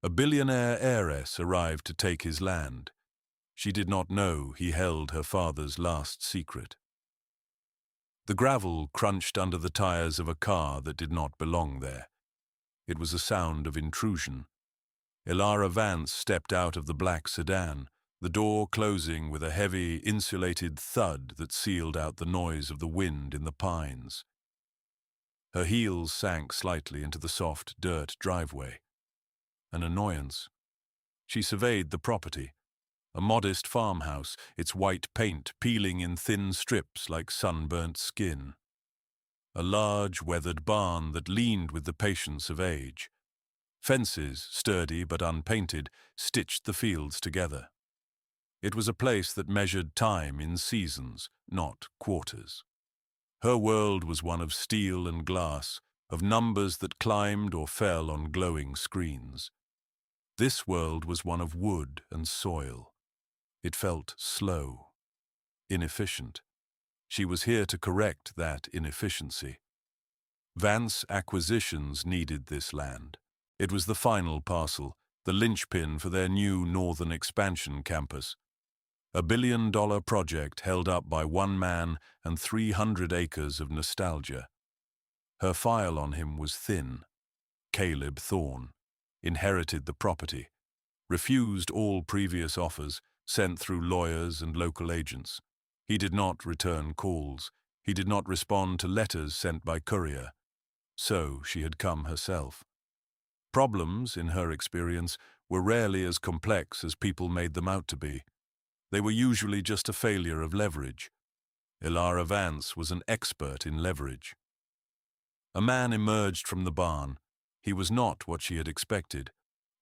A billionaire heiress arrived to take his land. She did not know he held her father's last secret. The gravel crunched under the tires of a car that did not belong there. It was a sound of intrusion. Elara Vance stepped out of the black sedan, the door closing with a heavy, insulated thud that sealed out the noise of the wind in the pines. Her heels sank slightly into the soft dirt driveway. An annoyance. She surveyed the property. A modest farmhouse, its white paint peeling in thin strips like sunburnt skin. A large, weathered barn that leaned with the patience of age. Fences, sturdy but unpainted, stitched the fields together. It was a place that measured time in seasons, not quarters. Her world was one of steel and glass, of numbers that climbed or fell on glowing screens. This world was one of wood and soil. It felt slow, inefficient. She was here to correct that inefficiency. Vance Acquisitions needed this land. It was the final parcel, the linchpin for their new northern expansion campus. A $1 billion project held up by one man and 300 acres of nostalgia. Her file on him was thin. Caleb Thorne inherited the property, refused all previous offers, sent through lawyers and local agents. He did not return calls. He did not respond to letters sent by courier. So she had come herself. Problems, in her experience, were rarely as complex as people made them out to be. They were usually just a failure of leverage. Elara Vance was an expert in leverage. A man emerged from the barn. He was not what she had expected.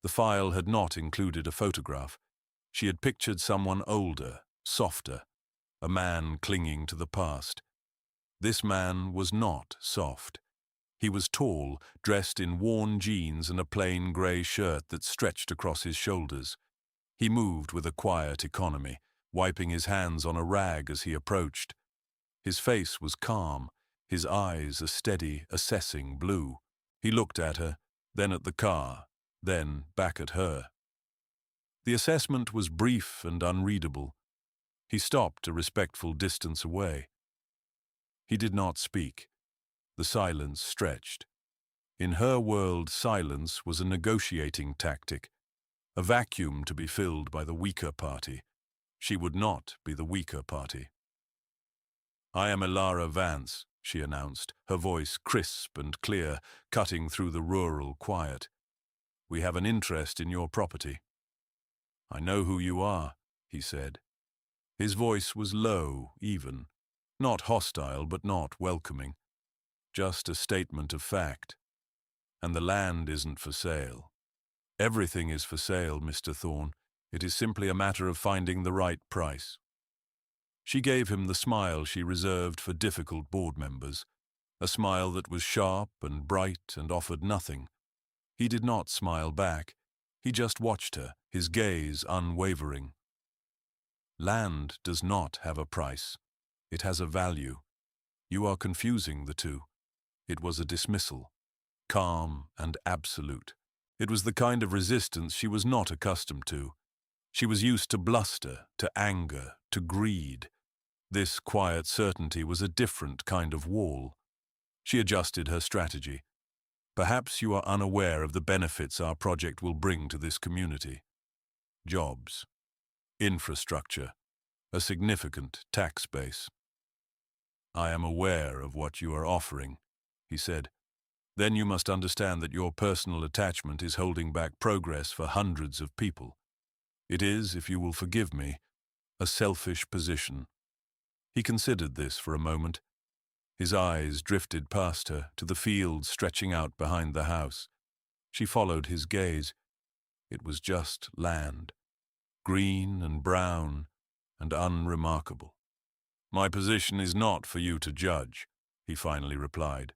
The file had not included a photograph. She had pictured someone older, softer, a man clinging to the past. This man was not soft. He was tall, dressed in worn jeans and a plain grey shirt that stretched across his shoulders. He moved with a quiet economy, wiping his hands on a rag as he approached. His face was calm, his eyes a steady, assessing blue. He looked at her, then at the car, then back at her. The assessment was brief and unreadable. He stopped a respectful distance away. He did not speak. The silence stretched. In her world, silence was a negotiating tactic, a vacuum to be filled by the weaker party. She would not be the weaker party. "I am Elara Vance," she announced, her voice crisp and clear, cutting through the rural quiet. "We have an interest in your property." "I know who you are," he said. His voice was low, even, not hostile but not welcoming. Just a statement of fact. "And the land isn't for sale." "Everything is for sale, Mr. Thorne. It is simply a matter of finding the right price." She gave him the smile she reserved for difficult board members, a smile that was sharp and bright and offered nothing. He did not smile back. He just watched her, his gaze unwavering. "Land does not have a price. It has a value. You are confusing the two." It was a dismissal, calm and absolute. It was the kind of resistance she was not accustomed to. She was used to bluster, to anger, to greed. This quiet certainty was a different kind of wall. She adjusted her strategy. "Perhaps you are unaware of the benefits our project will bring to this community. Jobs, infrastructure, a significant tax base." "I am aware of what you are offering," he said. "Then you must understand that your personal attachment is holding back progress for hundreds of people. It is, if you will forgive me, a selfish position." He considered this for a moment. His eyes drifted past her to the fields stretching out behind the house. She followed his gaze. It was just land, green and brown and unremarkable. "My position is not for you to judge," he finally replied.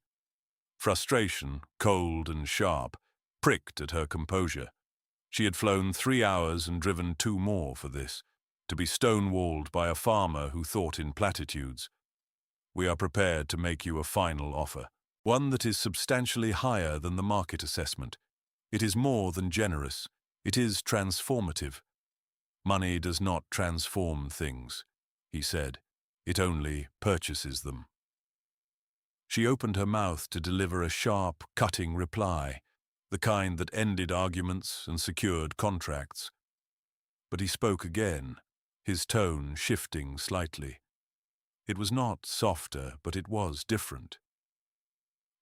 Frustration, cold and sharp, pricked at her composure. She had flown 3 hours and driven 2 more for this, to be stonewalled by a farmer who thought in platitudes. "We are prepared to make you a final offer, one that is substantially higher than the market assessment. It is more than generous. It is transformative. Money does not transform things, he said. It only purchases them. She opened her mouth to deliver a sharp, cutting reply, the kind that ended arguments and secured contracts. But he spoke again, his tone shifting slightly. It was not softer, but it was different.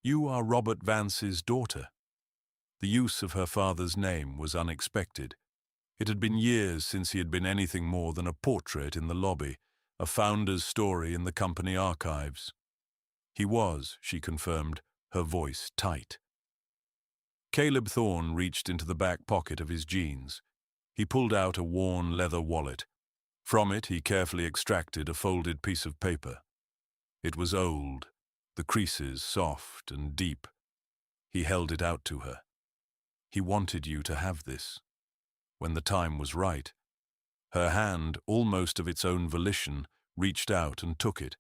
You are Robert Vance's daughter. The use of her father's name was unexpected. It had been years since he had been anything more than a portrait in the lobby, a founder's story in the company archives. He was, she confirmed, her voice tight. Caleb Thorne reached into the back pocket of his jeans. He pulled out a worn leather wallet. From it he carefully extracted a folded piece of paper. It was old, the creases soft and deep. He held it out to her. He wanted you to have this. When the time was right. Her hand, almost of its own volition, reached out and took it.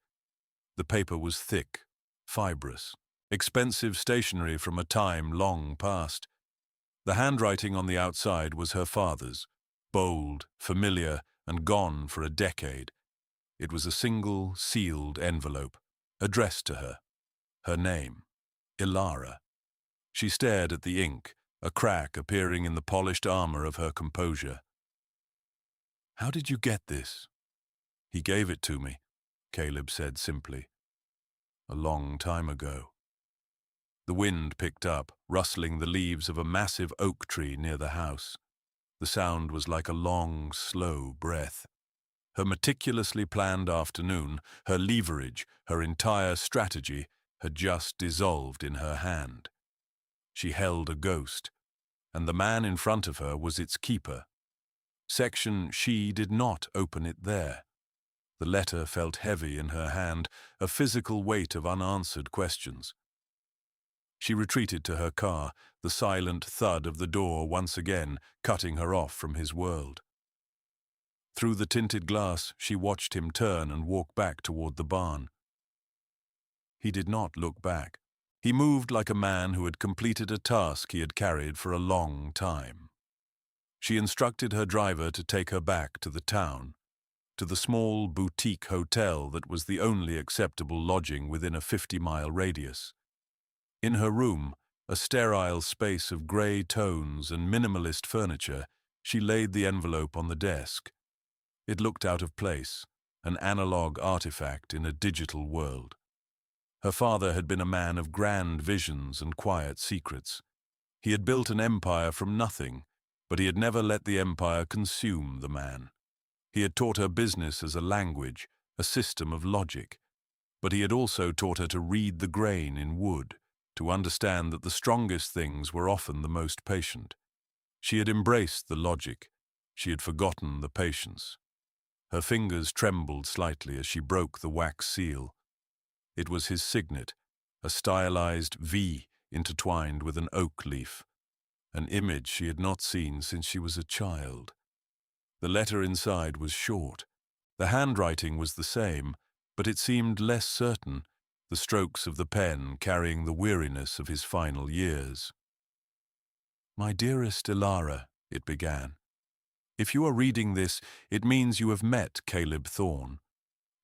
The paper was thick, fibrous, expensive stationery from a time long past. The handwriting on the outside was her father's, bold, familiar, and gone for a decade. It was a single, sealed envelope, addressed to her. Her name, Elara. She stared at the ink, a crack appearing in the polished armor of her composure. How did you get this? He gave it to me, Caleb said simply. A long time ago. The wind picked up, rustling the leaves of a massive oak tree near the house. The sound was like a long, slow breath. Her meticulously planned afternoon, her leverage, her entire strategy, had just dissolved in her hand. She held a ghost, and the man in front of her was its keeper. She did not open it there. The letter felt heavy in her hand, a physical weight of unanswered questions. She retreated to her car, the silent thud of the door once again cutting her off from his world. Through the tinted glass, she watched him turn and walk back toward the barn. He did not look back. He moved like a man who had completed a task he had carried for a long time. She instructed her driver to take her back to the town, to the small boutique hotel that was the only acceptable lodging within a 50-mile radius. In her room, a sterile space of grey tones and minimalist furniture, she laid the envelope on the desk. It looked out of place, an analog artifact in a digital world. Her father had been a man of grand visions and quiet secrets. He had built an empire from nothing, but he had never let the empire consume the man. He had taught her business as a language, a system of logic. But he had also taught her to read the grain in wood, to understand that the strongest things were often the most patient. She had embraced the logic. She had forgotten the patience. Her fingers trembled slightly as she broke the wax seal. It was his signet, a stylized V intertwined with an oak leaf, an image she had not seen since she was a child. The letter inside was short. The handwriting was the same, but it seemed less certain, the strokes of the pen carrying the weariness of his final years. My dearest Elara, it began. If you are reading this, it means you have met Caleb Thorne.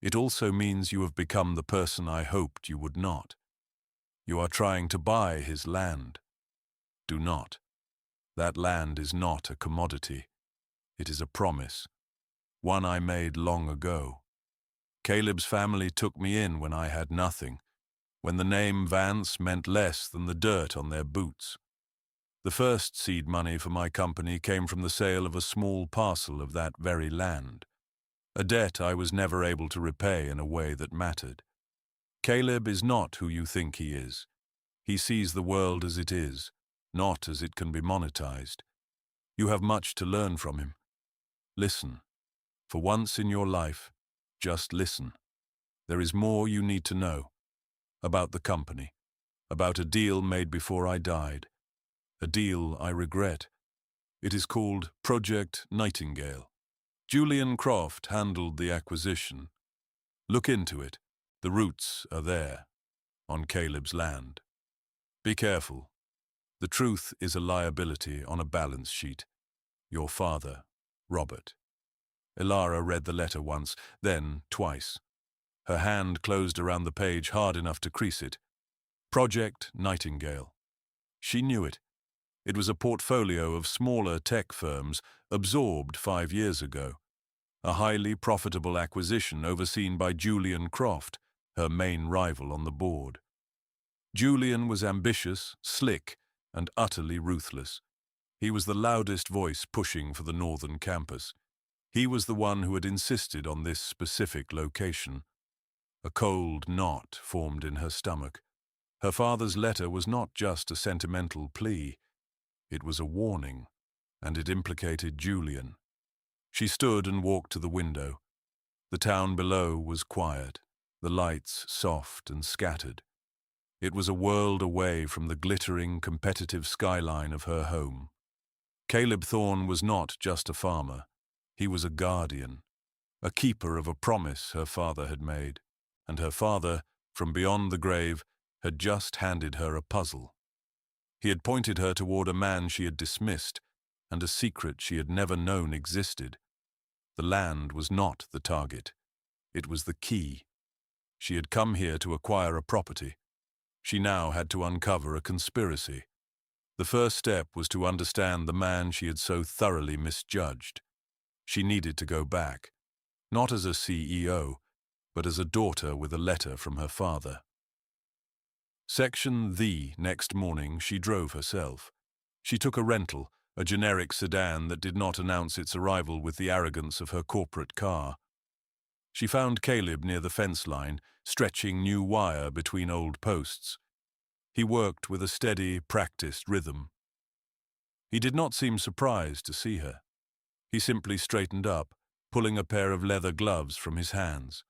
It also means you have become the person I hoped you would not. You are trying to buy his land. Do not. That land is not a commodity. It is a promise, one I made long ago. Caleb's family took me in when I had nothing, when the name Vance meant less than the dirt on their boots. The first seed money for my company came from the sale of a small parcel of that very land, a debt I was never able to repay in a way that mattered. Caleb is not who you think he is. He sees the world as it is, not as it can be monetized. You have much to learn from him. Listen. For once in your life, just listen. There is more you need to know. About the company. About a deal made before I died. A deal I regret. It is called Project Nightingale. Julian Croft handled the acquisition. Look into it. The roots are there, on Caleb's land. Be careful. The truth is a liability on a balance sheet. Your father, Robert. Elara read the letter once, then twice. Her hand closed around the page hard enough to crease it. Project Nightingale. She knew it. It was a portfolio of smaller tech firms absorbed 5 years ago. A highly profitable acquisition overseen by Julian Croft, her main rival on the board. Julian was ambitious, slick, and utterly ruthless. He was the loudest voice pushing for the northern campus. He was the one who had insisted on this specific location. A cold knot formed in her stomach. Her father's letter was not just a sentimental plea. It was a warning, and it implicated Julian. She stood and walked to the window. The town below was quiet, the lights soft and scattered. It was a world away from the glittering, competitive skyline of her home. Caleb Thorne was not just a farmer. He was a guardian, a keeper of a promise her father had made. And her father, from beyond the grave, had just handed her a puzzle. He had pointed her toward a man she had dismissed, and a secret she had never known existed. The land was not the target. It was the key. She had come here to acquire a property. She now had to uncover a conspiracy. The first step was to understand the man she had so thoroughly misjudged. She needed to go back, not as a CEO, but as a daughter with a letter from her father. Section The next morning she drove herself. She took a rental, a generic sedan that did not announce its arrival with the arrogance of her corporate car. She found Caleb near the fence line, stretching new wire between old posts. He worked with a steady, practiced rhythm. He did not seem surprised to see her. He simply straightened up, pulling a pair of leather gloves from his hands.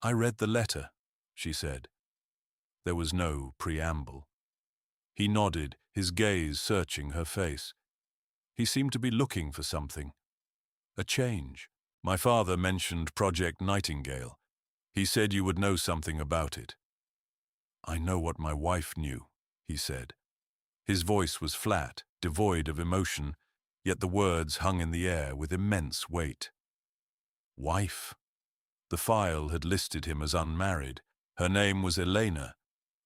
"I read the letter," she said. There was no preamble. He nodded, his gaze searching her face. He seemed to be looking for something. A change. "My father mentioned Project Nightingale. He said you would know something about it." "I know what my wife knew," he said. His voice was flat, devoid of emotion, yet the words hung in the air with immense weight. Wife? The file had listed him as unmarried. Her name was Elena.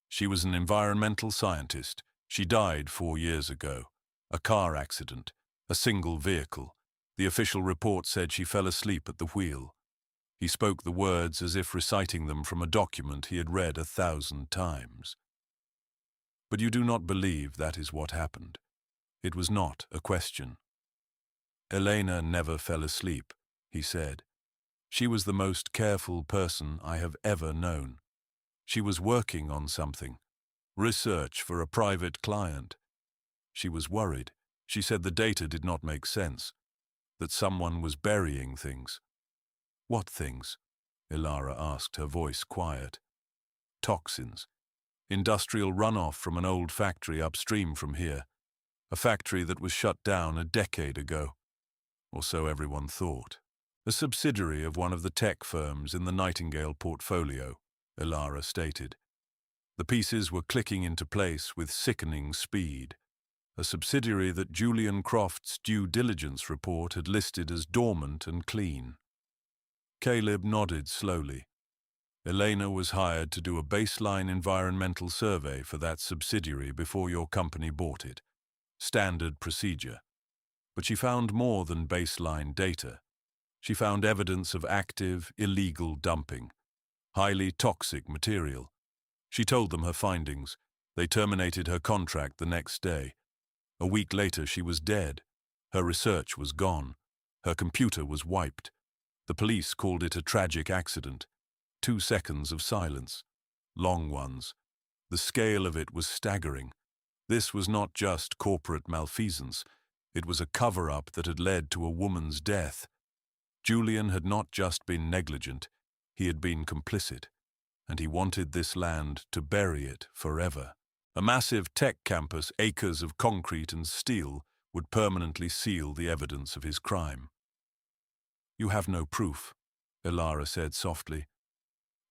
She was an environmental scientist. She died 4 years ago. A car accident. A single vehicle. The official report said she fell asleep at the wheel. He spoke the words as if reciting them from a document he had read 1,000 times. "But you do not believe that is what happened." It was not a question. "Elena never fell asleep," he said. "She was the most careful person I have ever known. She was working on something. Research for a private client. She was worried. She said the data did not make sense. That someone was burying things." "What things?" Elara asked, her voice quiet. "Toxins. Industrial runoff from an old factory upstream from here. A factory that was shut down a decade ago. Or so everyone thought. A subsidiary of one of the tech firms in the Nightingale portfolio," Elara stated. The pieces were clicking into place with sickening speed. A subsidiary that Julian Croft's due diligence report had listed as dormant and clean. Caleb nodded slowly. "Elena was hired to do a baseline environmental survey for that subsidiary before your company bought it. Standard procedure. But she found more than baseline data. She found evidence of active, illegal dumping. Highly toxic material. She told them her findings. They terminated her contract the next day. A week later she was dead. Her research was gone. Her computer was wiped. The police called it a tragic accident. 2 seconds of silence. Long ones. The scale of it was staggering. This was not just corporate malfeasance. It was a cover-up that had led to a woman's death. Julian had not just been negligent, he had been complicit. And he wanted this land to bury it forever. A massive tech campus, acres of concrete and steel, would permanently seal the evidence of his crime. "You have no proof," Elara said softly.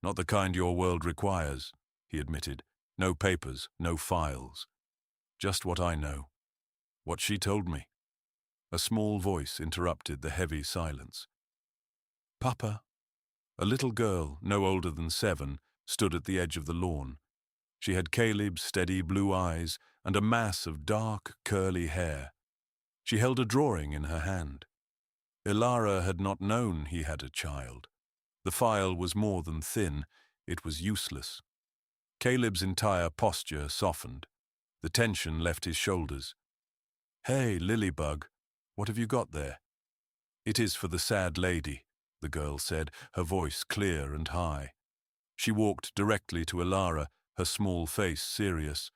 "Not the kind your world requires," he admitted. "No papers, no files. Just what I know. What she told me. A small voice interrupted the heavy silence. Papa. A little girl, no older than 7, stood at the edge of the lawn. She had Caleb's steady blue eyes and a mass of dark, curly hair. She held a drawing in her hand. Elara had not known he had a child. The file was more than thin, it was useless. Caleb's entire posture softened. The tension left his shoulders. Hey, Lilybug, what have you got there? It is for the sad lady, the girl said, her voice clear and high. She walked directly to Elara, her small face serious.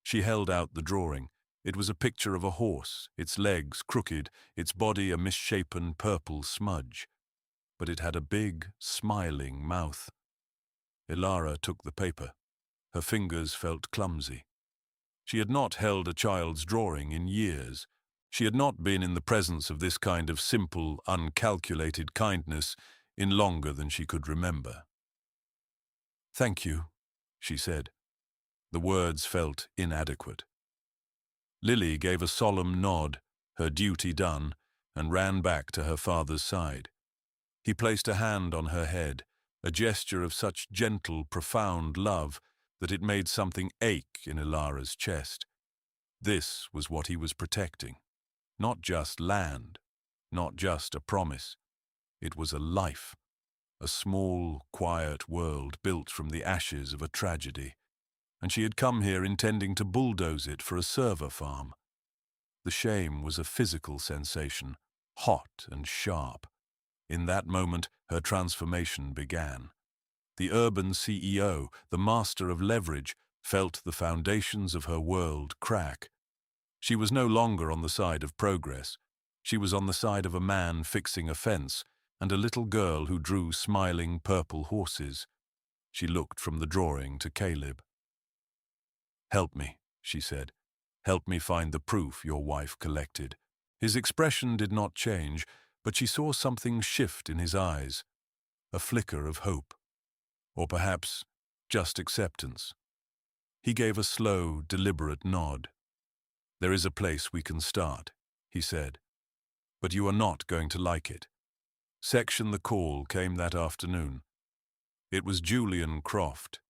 She held out the drawing. It was a picture of a horse, its legs crooked, its body a misshapen purple smudge. But it had a big, smiling mouth. Elara took the paper. Her fingers felt clumsy. She had not held a child's drawing in years. She had not been in the presence of this kind of simple, uncalculated kindness in longer than she could remember. Thank you, she said. The words felt inadequate. Lily gave a solemn nod, her duty done, and ran back to her father's side. He placed a hand on her head, a gesture of such gentle, profound love that it made something ache in Elara's chest. This was what he was protecting. Not just land, not just a promise. It was a life, a small, quiet world built from the ashes of a tragedy. And she had come here intending to bulldoze it for a server farm. The shame was a physical sensation, hot and sharp. In that moment, her transformation began. The urban CEO, the master of leverage, felt the foundations of her world crack. She was no longer on the side of progress. She was on the side of a man fixing a fence and a little girl who drew smiling purple horses. She looked from the drawing to Caleb. Help me, she said. Help me find the proof your wife collected. His expression did not change, but she saw something shift in his eyes. A flicker of hope. Or perhaps just acceptance. He gave a slow, deliberate nod. There is a place we can start, he said. But you are not going to like it. Section the call came that afternoon. It was Julian Croft.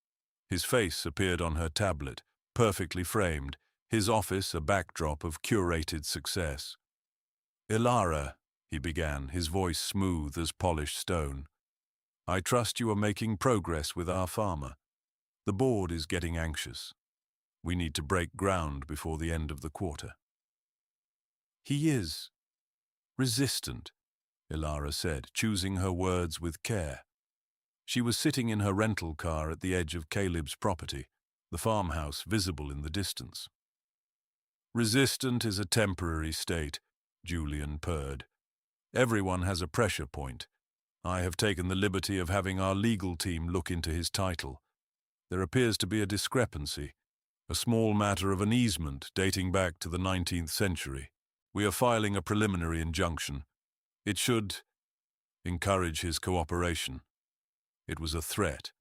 His face appeared on her tablet, perfectly framed, his office a backdrop of curated success. Elara, he began, his voice smooth as polished stone. I trust you are making progress with our farmer. The board is getting anxious. We need to break ground before the end of the quarter. He is resistant, Elara said, choosing her words with care. She was sitting in her rental car at the edge of Caleb's property, the farmhouse visible in the distance. Resistant is a temporary state, Julian purred. Everyone has a pressure point. I have taken the liberty of having our legal team look into his title. There appears to be a discrepancy, a small matter of an easement dating back to the 19th century. We are filing a preliminary injunction. It should encourage his cooperation. It was a threat,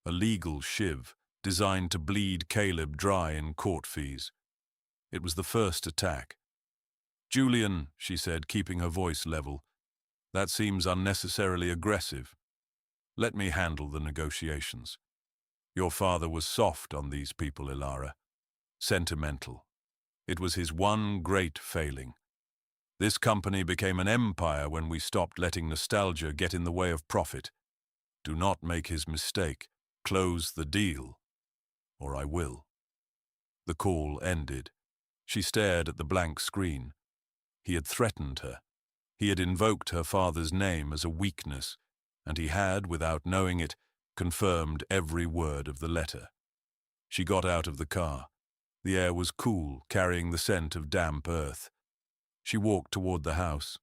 a legal shiv designed to bleed Caleb dry in court fees. It was the first attack. Julian, she said, keeping her voice level, that seems unnecessarily aggressive. Let me handle the negotiations. Your father was soft on these people, Elara. Sentimental. It was his one great failing. This company became an empire when we stopped letting nostalgia get in the way of profit. Do not make his mistake. Close the deal, or I will. The call ended. She stared at the blank screen. He had threatened her. He had invoked her father's name as a weakness, and he had, without knowing it, confirmed every word of the letter. She got out of the car. The air was cool, carrying the scent of damp earth. She walked toward the house.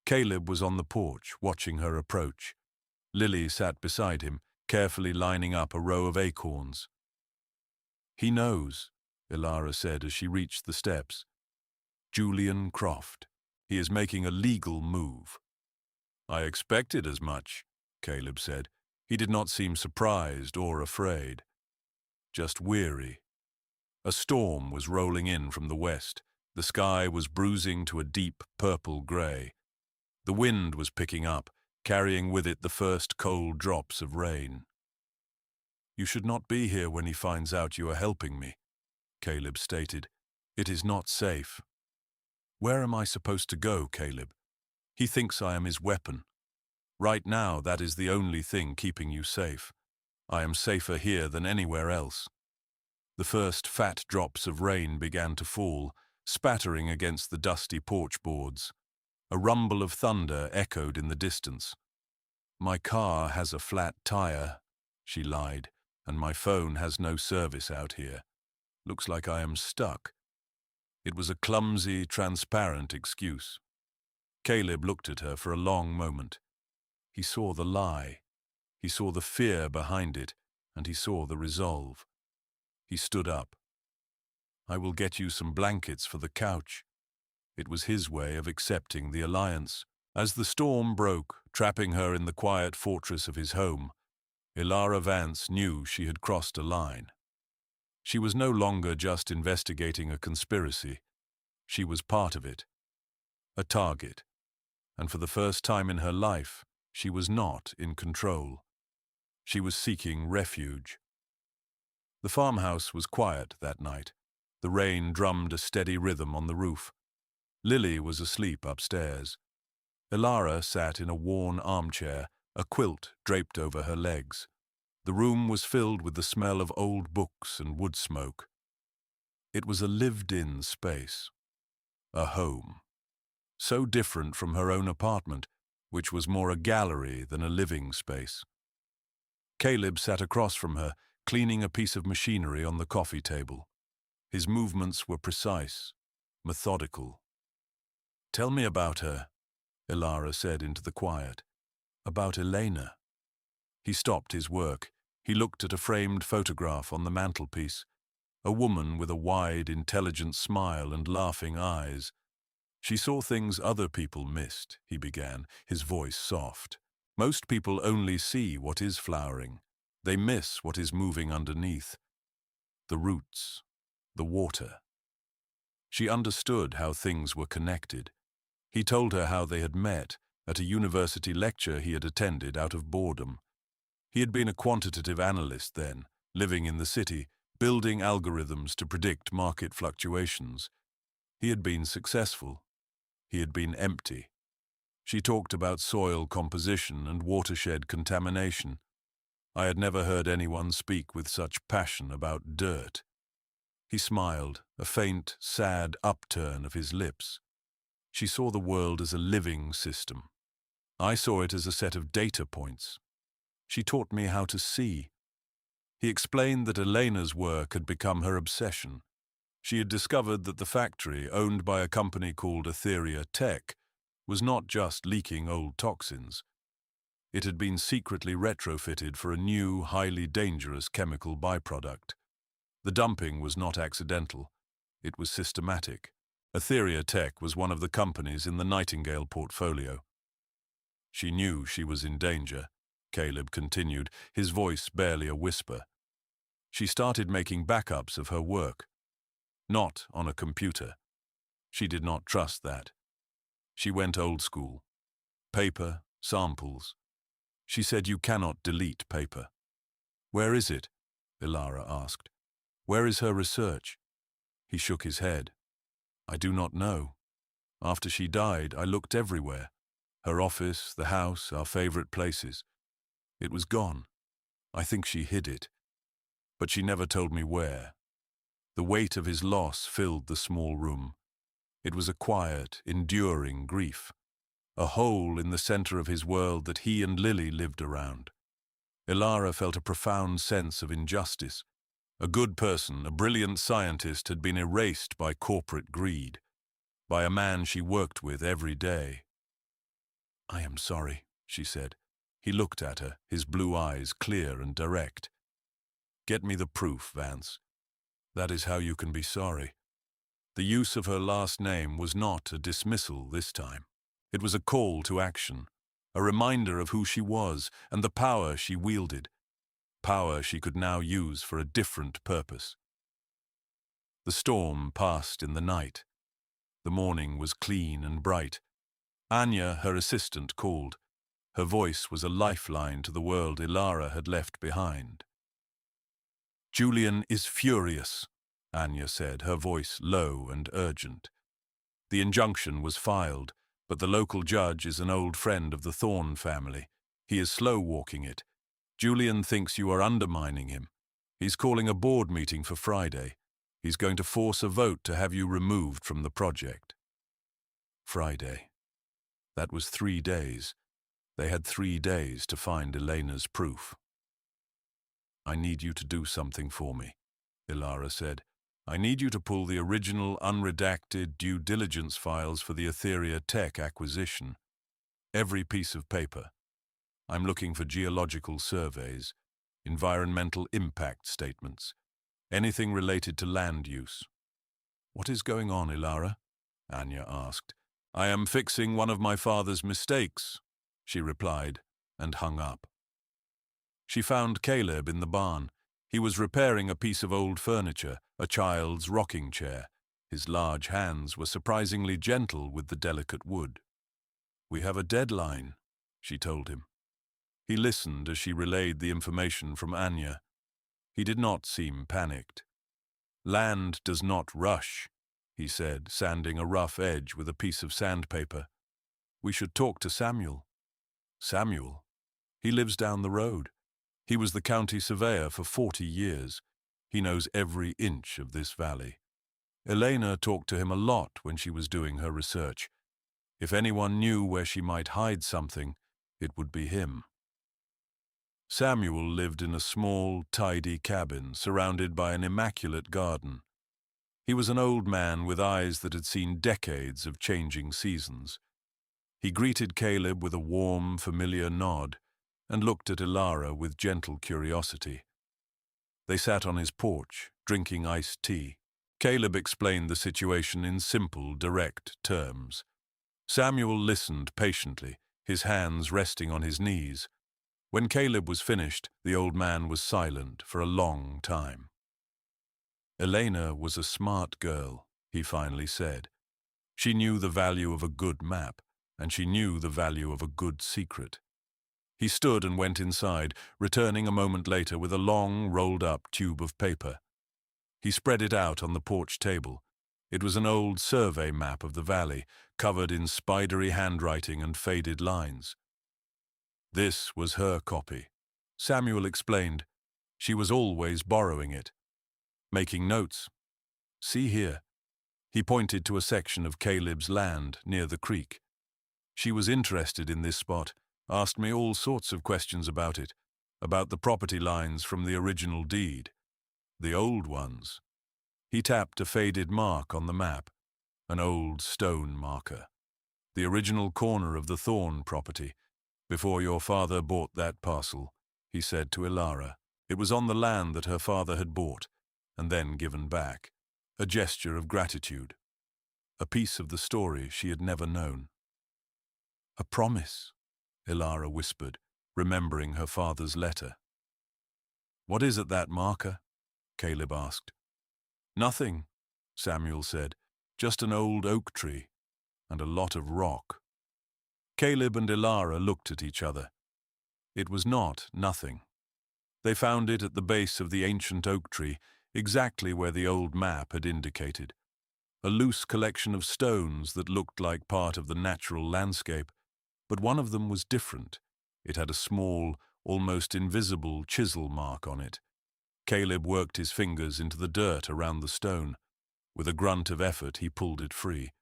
Caleb was on the porch, watching her approach. Lily sat beside him, carefully lining up a row of acorns. He knows, Elara said as she reached the steps. Julian Croft. He is making a legal move. I expected as much, Caleb said. He did not seem surprised or afraid. Just weary. A storm was rolling in from the west. The sky was bruising to a deep purple grey. The wind was picking up, carrying with it the first cold drops of rain. "You should not be here when he finds out you are helping me," Caleb stated. "It is not safe." "Where am I supposed to go, Caleb? He thinks I am his weapon. Right now, that is the only thing keeping you safe. I am safer here than anywhere else." The first fat drops of rain began to fall, spattering against the dusty porch boards. A rumble of thunder echoed in the distance. "My car has a flat tire," she lied, "and my phone has no service out here. Looks like I am stuck." It was a clumsy, transparent excuse. Caleb looked at her for a long moment. He saw the lie. He saw the fear behind it, and he saw the resolve. He stood up. "I will get you some blankets for the couch." It was his way of accepting the alliance. As the storm broke, trapping her in the quiet fortress of his home, Elara Vance knew she had crossed a line. She was no longer just investigating a conspiracy. She was part of it. A target. And for the first time in her life, she was not in control. She was seeking refuge. The farmhouse was quiet that night. The rain drummed a steady rhythm on the roof. Lily was asleep upstairs. Elara sat in a worn armchair, a quilt draped over her legs. The room was filled with the smell of old books and wood smoke. It was a lived-in space. A home. So different from her own apartment, which was more a gallery than a living space. Caleb sat across from her, cleaning a piece of machinery on the coffee table. His movements were precise, methodical. "Tell me about her," Elara said into the quiet. "About Elena." He stopped his work. He looked at a framed photograph on the mantelpiece. A woman with a wide, intelligent smile and laughing eyes. "She saw things other people missed," he began, his voice soft. "Most people only see what is flowering. They miss what is moving underneath. The roots, the water." She understood how things were connected. He told her how they had met at a university lecture he had attended out of boredom. He had been a quantitative analyst then, living in the city, building algorithms to predict market fluctuations. He had been successful. He had been empty. She talked about soil composition and watershed contamination. I had never heard anyone speak with such passion about dirt. He smiled, a faint, sad upturn of his lips. She saw the world as a living system. I saw it as a set of data points. She taught me how to see. He explained that Elena's work had become her obsession. She had discovered that the factory, owned by a company called Etheria Tech, was not just leaking old toxins. It had been secretly retrofitted for a new, highly dangerous chemical byproduct. The dumping was not accidental. It was systematic. Etheria Tech was one of the companies in the Nightingale portfolio. She knew she was in danger, Caleb continued, his voice barely a whisper. She started making backups of her work. Not on a computer. She did not trust that. She went old school. Paper, samples. She said you cannot delete paper. "Where is it?" Elara asked. "Where is her research?" He shook his head. "I do not know. After she died, I looked everywhere. Her office, the house, our favorite places. It was gone. I think she hid it. But she never told me where." The weight of his loss filled the small room. It was a quiet, enduring grief. A hole in the center of his world that he and Lily lived around. Elara felt a profound sense of injustice. A good person, a brilliant scientist, had been erased by corporate greed, by a man she worked with every day. "I am sorry," she said. He looked at her, his blue eyes clear and direct. "Get me the proof, Vance. That is how you can be sorry." The use of her last name was not a dismissal this time. It was a call to action, a reminder of who she was and the power she wielded, power she could now use for a different purpose. The storm passed in the night. The morning was clean and bright. Anya, her assistant, called. Her voice was a lifeline to the world Elara had left behind. "Julian is furious," Anya said, her voice low and urgent. The injunction was filed, but the local judge is an old friend of the Thorn family. He is slow-walking it. Julian thinks you are undermining him. He's calling a board meeting for Friday. He's going to force a vote to have you removed from the project. Friday. That was 3 days. They had 3 days to find Elena's proof. "I need you to do something for me," Elara said. "I need you to pull the original unredacted due diligence files for the Etheria Tech acquisition. Every piece of paper. I'm looking for geological surveys, environmental impact statements, anything related to land use." "What is going on, Elara?" Anya asked. "I am fixing one of my father's mistakes," she replied, and hung up. She found Caleb in the barn. He was repairing a piece of old furniture, a child's rocking chair. His large hands were surprisingly gentle with the delicate wood. "We have a deadline," she told him. He listened as she relayed the information from Anya. He did not seem panicked. "Land does not rush," he said, sanding a rough edge with a piece of sandpaper. "We should talk to Samuel." "Samuel? He lives down the road. He was the county surveyor for 40 years. He knows every inch of this valley. Elena talked to him a lot when she was doing her research. If anyone knew where she might hide something, it would be him." Samuel lived in a small, tidy cabin surrounded by an immaculate garden. He was an old man with eyes that had seen decades of changing seasons. He greeted Caleb with a warm, familiar nod and looked at Elara with gentle curiosity. They sat on his porch, drinking iced tea. Caleb explained the situation in simple, direct terms. Samuel listened patiently, his hands resting on his knees. When Caleb was finished, the old man was silent for a long time. "Elena was a smart girl," he finally said. "She knew the value of a good map, and she knew the value of a good secret." He stood and went inside, returning a moment later with a long, rolled-up tube of paper. He spread it out on the porch table. It was an old survey map of the valley, covered in spidery handwriting and faded lines. This was her copy. Samuel explained. She was always borrowing it, making notes. "See here." He pointed to a section of Caleb's land near the creek. "She was interested in this spot, asked me all sorts of questions about it, about the property lines from the original deed. The old ones." He tapped a faded mark on the map, an old stone marker. "The original corner of the Thorn property, before your father bought that parcel," he said to Elara. It was on the land that her father had bought, and then given back, a gesture of gratitude, a piece of the story she had never known. "A promise," Elara whispered, remembering her father's letter. "What is it, that marker?" Caleb asked. "Nothing," Samuel said, "just an old oak tree and a lot of rock." Caleb and Elara looked at each other. It was not nothing. They found it at the base of the ancient oak tree, exactly where the old map had indicated. A loose collection of stones that looked like part of the natural landscape, but one of them was different. It had a small, almost invisible chisel mark on it. Caleb worked his fingers into the dirt around the stone. With a grunt of effort, he pulled it free.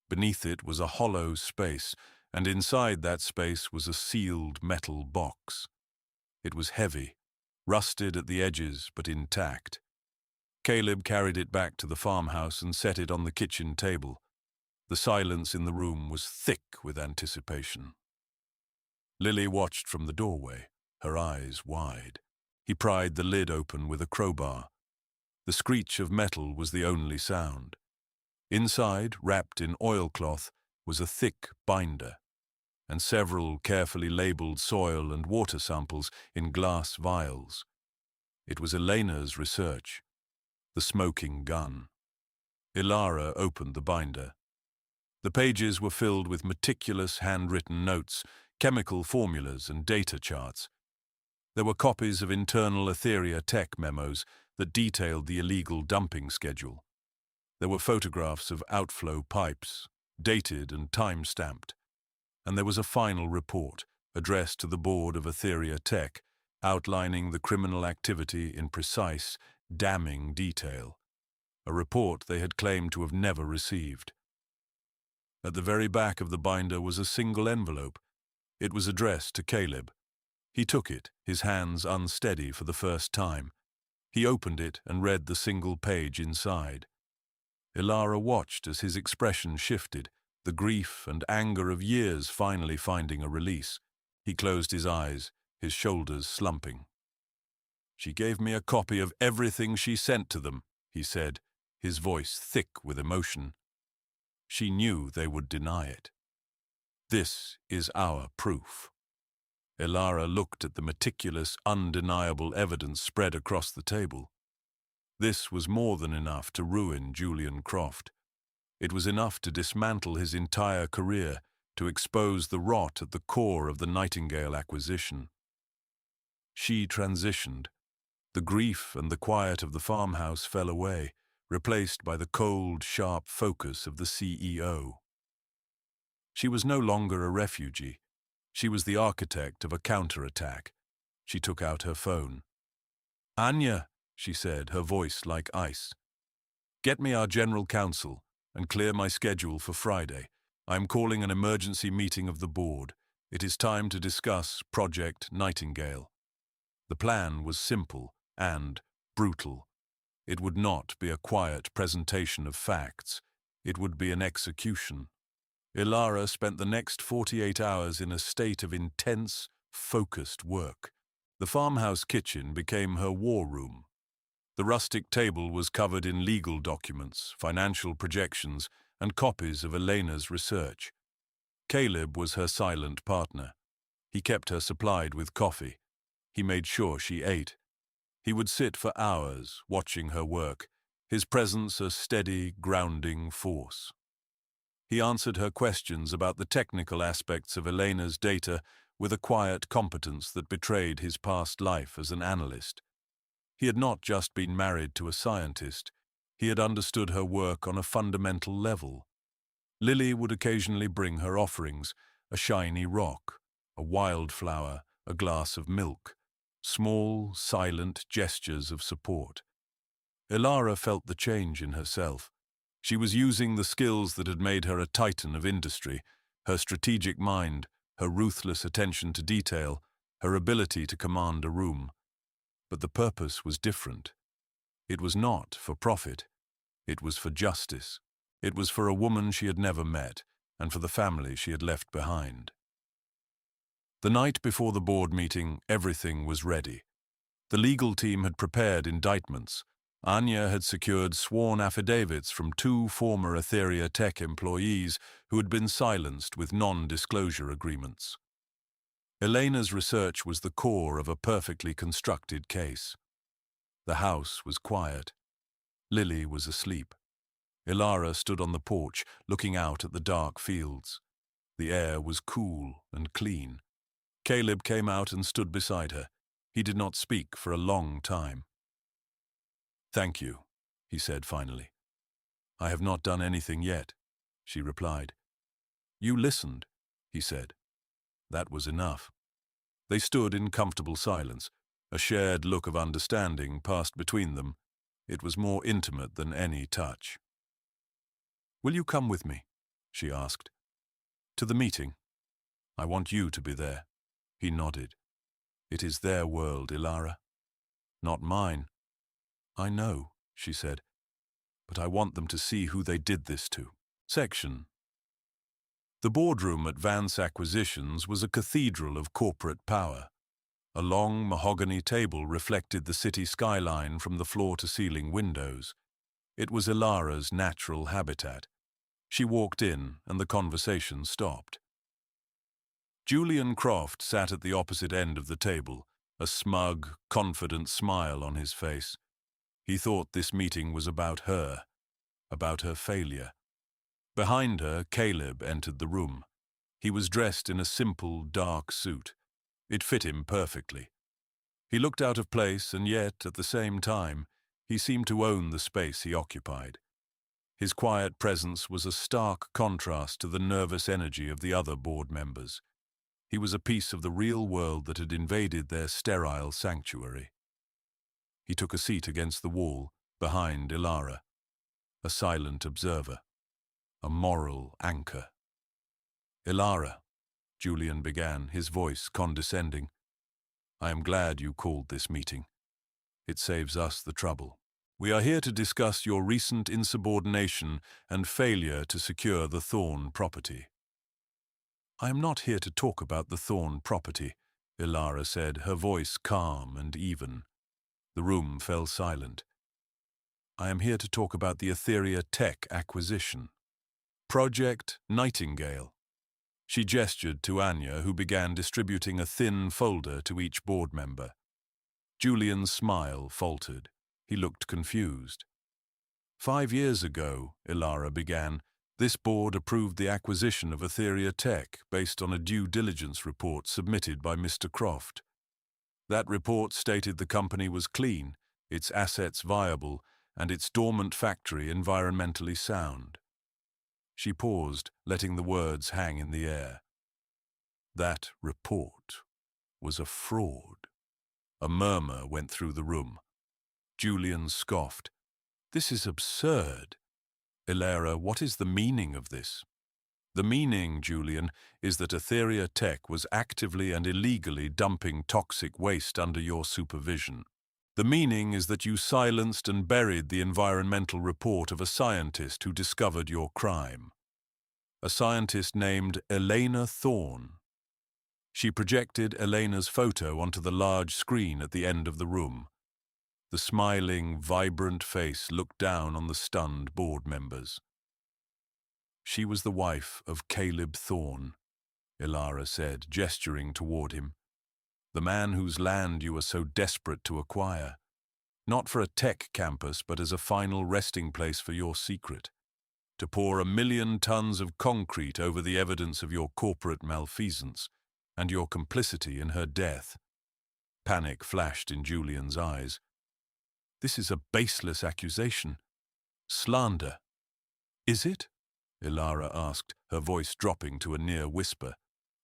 Beneath it was a hollow space, and inside that space was a sealed metal box. It was heavy, rusted at the edges but intact. Caleb carried it back to the farmhouse and set it on the kitchen table. The silence in the room was thick with anticipation. Lily watched from the doorway, her eyes wide. He pried the lid open with a crowbar. The screech of metal was the only sound. Inside, wrapped in oilcloth, was a thick binder, and several carefully labeled soil and water samples in glass vials. It was Elena's research, the smoking gun. Ilara opened the binder. The pages were filled with meticulous handwritten notes, chemical formulas, and data charts. There were copies of internal TheRIT memos that detailed the illegal dumping schedule. There were photographs of outflow pipes, dated and time-stamped. And there was a final report, addressed to the board of TheRIT, outlining the criminal activity in precise, damning detail. A report they had claimed to have never received. At the very back of the binder was a single envelope. It was addressed to Caleb. He took it, his hands unsteady for the first time. He opened it and read the single page inside. Ilara watched as his expression shifted, the grief and anger of years finally finding a release. He closed his eyes, his shoulders slumping. "She gave me a copy of everything she sent to them," he said, his voice thick with emotion. "She knew they would deny it. This is our proof." Ilara looked at the meticulous, undeniable evidence spread across the table. This was more than enough to ruin Julian Croft. It was enough to dismantle his entire career, to expose the rot at the core of the Nightingale acquisition. She transitioned. The grief and the quiet of the farmhouse fell away, replaced by the cold, sharp focus of the CEO. She was no longer a refugee. She was the architect of a counterattack. She took out her phone. "Anya," she said, her voice like ice. "Get me our general counsel and clear my schedule for Friday. I am calling an emergency meeting of the board. It is time to discuss Project Nightingale." The plan was simple and brutal. It would not be a quiet presentation of facts. It would be an execution. Ilara spent the next 48 hours in a state of intense, focused work. The farmhouse kitchen became her war room. The rustic table was covered in legal documents, financial projections, and copies of Elena's research. Caleb was her silent partner. He kept her supplied with coffee. He made sure she ate. He would sit for hours, watching her work, his presence a steady, grounding force. He answered her questions about the technical aspects of Elena's data with a quiet competence that betrayed his past life as an analyst. He had not just been married to a scientist. He had understood her work on a fundamental level. Lily would occasionally bring her offerings, a shiny rock, a wildflower, a glass of milk, small, silent gestures of support. Ilara felt the change in herself. She was using the skills that had made her a titan of industry, her strategic mind, her ruthless attention to detail, her ability to command a room. But the purpose was different. It was not for profit. It was for justice. It was for a woman she had never met, and for the family she had left behind. The night before the board meeting, everything was ready. The legal team had prepared indictments. Anya had secured sworn affidavits from 2 former TheRIT employees who had been silenced with non-disclosure agreements. Elena's research was the core of a perfectly constructed case. The house was quiet. Lily was asleep. Ilara stood on the porch, looking out at the dark fields. The air was cool and clean. Caleb came out and stood beside her. He did not speak for a long time. "Thank you," he said finally. "I have not done anything yet," she replied. "You listened," he said. That was enough. They stood in comfortable silence. A shared look of understanding passed between them. It was more intimate than any touch. "Will you come with me?" she asked. "To the meeting. I want you to be there." He nodded. "It is their world, Ilara. Not mine." "I know," she said, "but I want them to see who they did this to." Section. The boardroom at Vance Acquisitions was a cathedral of corporate power. A long mahogany table reflected the city skyline from the floor-to-ceiling windows. It was Ilara's natural habitat. She walked in, and the conversation stopped. Julian Croft sat at the opposite end of the table, a smug, confident smile on his face. He thought this meeting was about her. about her failure. Behind her, Caleb entered the room. He was dressed in a simple, dark suit. It fit him perfectly. He looked out of place, and yet, at the same time, he seemed to own the space he occupied. His quiet presence was a stark contrast to the nervous energy of the other board members. He was a piece of the real world that had invaded their sterile sanctuary. He took a seat against the wall, behind Elara, a silent observer, a moral anchor. "Elara," Julian began, his voice condescending, "I am glad you called this meeting. It saves us the trouble. We are here to discuss your recent insubordination and failure to secure the Thorn property." "I am not here to talk about the Thorn property," Elara said, her voice calm and even. The room fell silent. "I am here to talk about the Etheria Tech acquisition. Project Nightingale." She gestured to Anya, who began distributing a thin folder to each board member. Julian's smile faltered. He looked confused. "5 years ago," Elara began, "this board approved the acquisition of Etheria Tech based on a due diligence report submitted by Mr. Croft. That report stated the company was clean, its assets viable, and its dormant factory environmentally sound." She paused, letting the words hang in the air. "That report was a fraud." A murmur went through the room. Julian scoffed. "This is absurd. Elara, what is the meaning of this?" "The meaning, Julian, is that Etheria Tech was actively and illegally dumping toxic waste under your supervision. The meaning is that you silenced and buried the environmental report of a scientist who discovered your crime. A scientist named Elena Thorne." She projected Elena's photo onto the large screen at the end of the room. The smiling, vibrant face looked down on the stunned board members. "She was the wife of Caleb Thorne," Elara said, gesturing toward him. "The man whose land you are so desperate to acquire. Not for a tech campus, but as a final resting place for your secret. To pour 1,000,000 tons of concrete over the evidence of your corporate malfeasance and your complicity in her death." Panic flashed in Julian's eyes. "This is a baseless accusation. Slander." "Is it?" Elara asked, her voice dropping to a near whisper.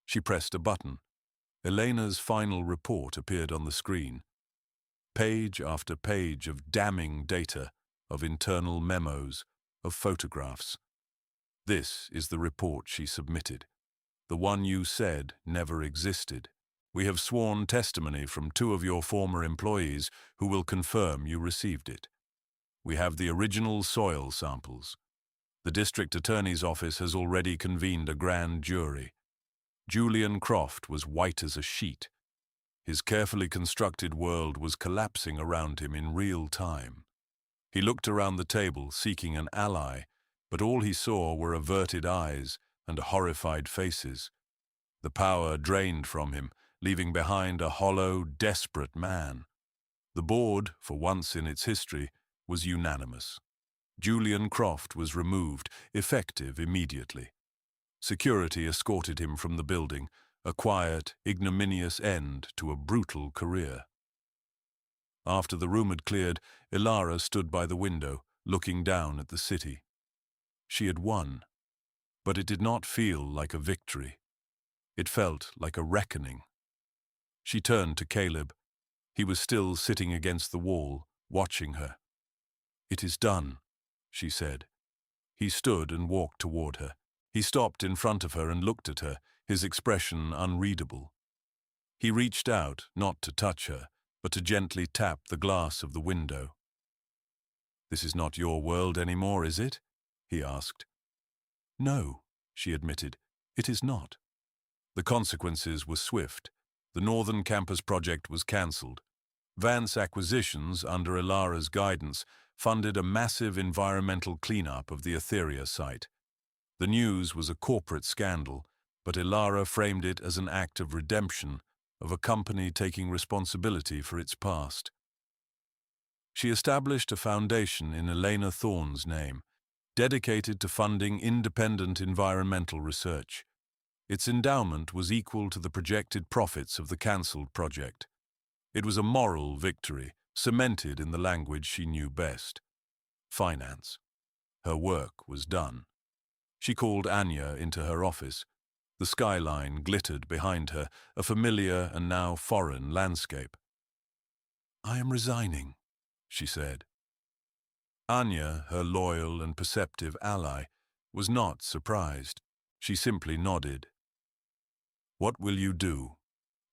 She pressed a button. Elena's final report appeared on the screen. Page after page of damning data, of internal memos, of photographs. "This is the report she submitted. The one you said never existed. We have sworn testimony from 2 of your former employees who will confirm you received it. We have the original soil samples. The district attorney's office has already convened a grand jury." Julian Croft was white as a sheet. His carefully constructed world was collapsing around him in real time. He looked around the table, seeking an ally, but all he saw were averted eyes and horrified faces. The power drained from him, leaving behind a hollow, desperate man. The board, for once in its history, was unanimous. Julian Croft was removed, effective immediately. Security escorted him from the building, a quiet, ignominious end to a brutal career. After the room had cleared, Elara stood by the window, looking down at the city. She had won, but it did not feel like a victory. It felt like a reckoning. She turned to Caleb. He was still sitting against the wall, watching her. "It is done," she said. He stood and walked toward her. He stopped in front of her and looked at her, his expression unreadable. He reached out, not to touch her, but to gently tap the glass of the window. "This is not your world anymore, is it?" he asked. "No," she admitted, "it is not." The consequences were swift. The Northern Campus project was cancelled. Vance Acquisitions, under Elara's guidance, funded a massive environmental cleanup of the Etheria site. The news was a corporate scandal, but Elara framed it as an act of redemption, of a company taking responsibility for its past. She established a foundation in Elena Thorne's name, dedicated to funding independent environmental research. Its endowment was equal to the projected profits of the cancelled project. It was a moral victory, cemented in the language she knew best: finance. Her work was done. She called Anya into her office. The skyline glittered behind her, a familiar and now foreign landscape. "I am resigning," she said. Anya, her loyal and perceptive ally, was not surprised. She simply nodded. "What will you do?"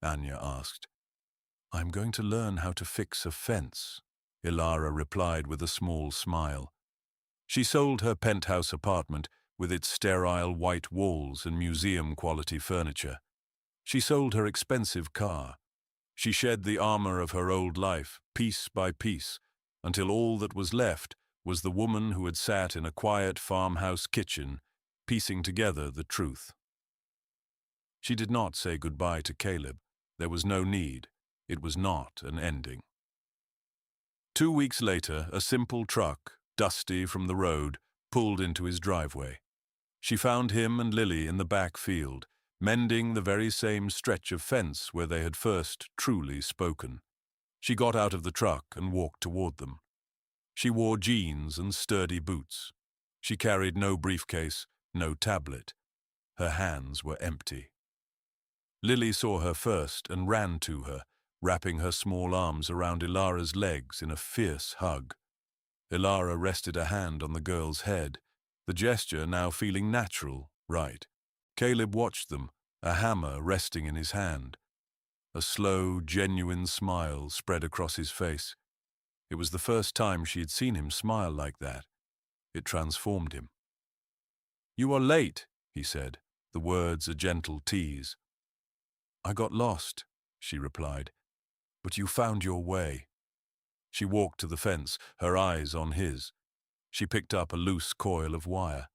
Anya asked. "I'm going to learn how to fix a fence," Elara replied with a small smile. She sold her penthouse apartment with its sterile white walls and museum-quality furniture. She sold her expensive car. She shed the armor of her old life, piece by piece, until all that was left was the woman who had sat in a quiet farmhouse kitchen, piecing together the truth. She did not say goodbye to Caleb. There was no need. It was not an ending. 2 weeks later, a simple truck, dusty from the road, pulled into his driveway. She found him and Lily in the back field, mending the very same stretch of fence where they had first truly spoken. She got out of the truck and walked toward them. She wore jeans and sturdy boots. She carried no briefcase, no tablet. Her hands were empty. Lily saw her first and ran to her, wrapping her small arms around Elara's legs in a fierce hug. Elara rested a hand on the girl's head, the gesture now feeling natural, right. Caleb watched them, a hammer resting in his hand. A slow, genuine smile spread across his face. It was the first time she had seen him smile like that. It transformed him. "You are late," he said, the words a gentle tease. "I got lost," she replied, "but you found your way." She walked to the fence, her eyes on his. She picked up a loose coil of wire.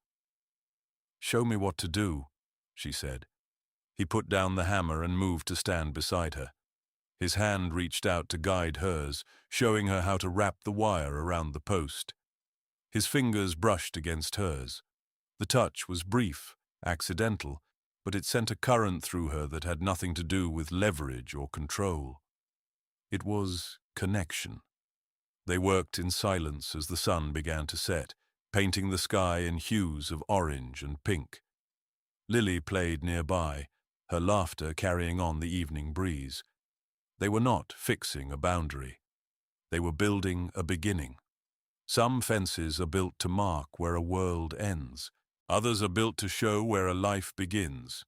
"Show me what to do," she said. He put down the hammer and moved to stand beside her. His hand reached out to guide hers, showing her how to wrap the wire around the post. His fingers brushed against hers. The touch was brief, accidental, but it sent a current through her that had nothing to do with leverage or control. It was connection. They worked in silence as the sun began to set, painting the sky in hues of orange and pink. Lily played nearby, her laughter carrying on the evening breeze. They were not fixing a boundary. They were building a beginning. Some fences are built to mark where a world ends. Others are built to show where a life begins.